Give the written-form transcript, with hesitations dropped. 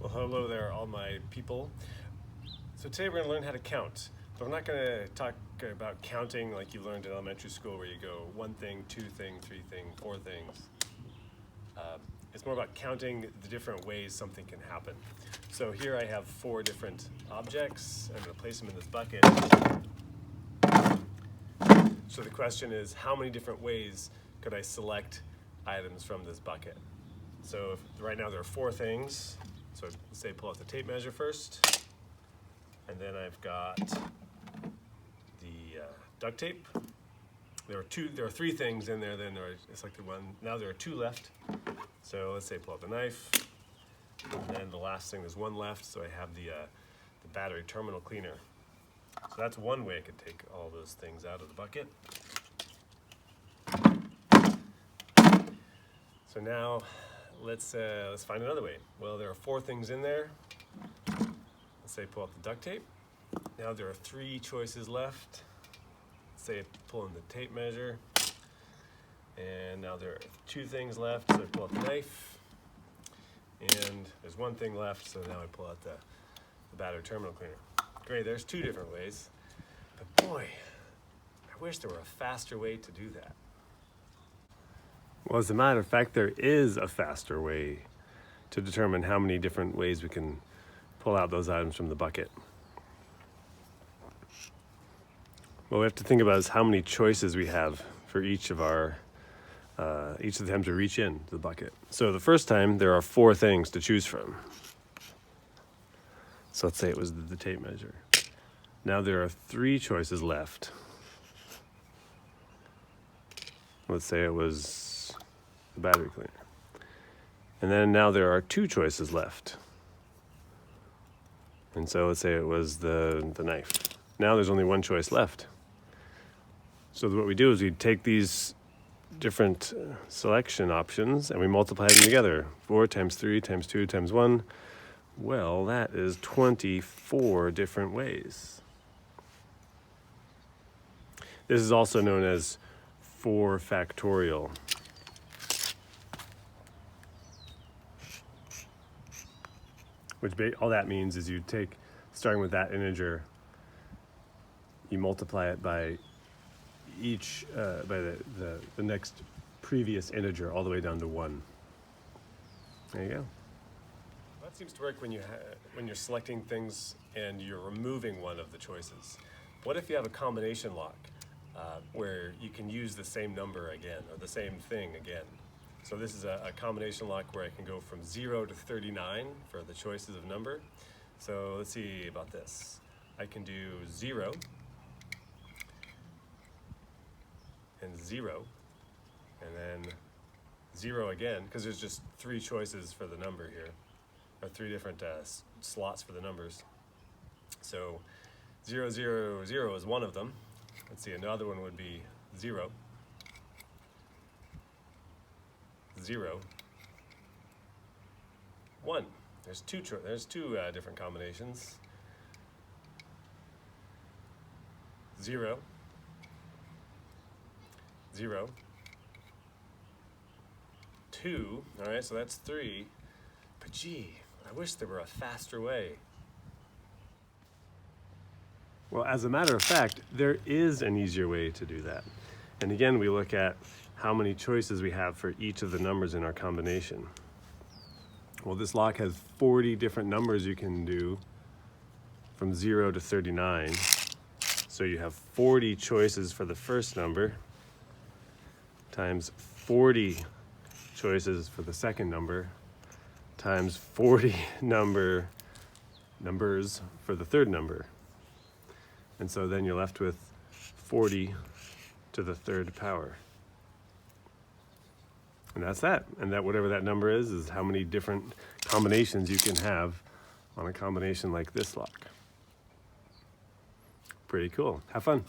Well, hello there, all my people. So today we're going to learn how to count. But I'm not going to talk about counting like you learned in elementary school where you go one thing, two thing, three thing, four things. It's more about counting the different ways something can happen. So here I have four different objects. I'm going to place them in this bucket. So the question is, how many different ways could I select items from this bucket? So right now there are four things. So let's say pull out the tape measure first. And then I've got the duct tape. There are three things in there, then I selected one. Now there are two left. So let's say pull out the knife. And then the last thing, there's one left, so I have the battery terminal cleaner. So that's one way I could take all those things out of the bucket. So now let's find another way. Well, there are four things in there. Let's say pull out the duct tape. Now there are three choices left. Let's say pull in the tape measure. And now there are two things left, so I pull out the knife. And there's one thing left, so now I pull out the battery terminal cleaner. Great, there's two different ways. But boy, I wish there were a faster way to do that. Well, as a matter of fact, there is a faster way to determine how many different ways we can pull out those items from the bucket. What we have to think about is how many choices we have for each of the times we reach into the bucket. So the first time, there are four things to choose from. So let's say it was the tape measure. Now there are three choices left. Let's say it was the battery cleaner. And then now there are two choices left. And so let's say it was the knife. Now there's only one choice left. So what we do is we take these different selection options and we multiply them together. 4 times 3 times 2 times 1. Well, that is 24 different ways. This is also known as 4 factorial. Which all that means is you take, starting with that integer, you multiply it by each, by the next previous integer all the way down to 1. There you go. That seems to work when you're selecting things and you're removing one of the choices. What if you have a combination lock where you can use the same number again or the same thing again? So this is a combination lock where I can go from 0 to 39 for the choices of number. So let's see about this. I can do 0 and 0 and then 0 again, because there's just three choices for the number here, or three different slots for the numbers. So 0, 0, 0 is one of them. Let's see, another one would be 0, 0, 1. There's two different combinations. 0, 0, 2. All right, so that's 3. But gee, I wish there were a faster way. Well, as a matter of fact, there is an easier way to do that. And again, we look at how many choices we have for each of the numbers in our combination. Well, this lock has 40 different numbers you can do from 0 to 39. So you have 40 choices for the first number times 40 choices for the second number times 40 numbers for the third number. And so then you're left with 40 to the third power. And that's that. And that whatever that number is how many different combinations you can have on a combination like this lock. Pretty cool. Have fun.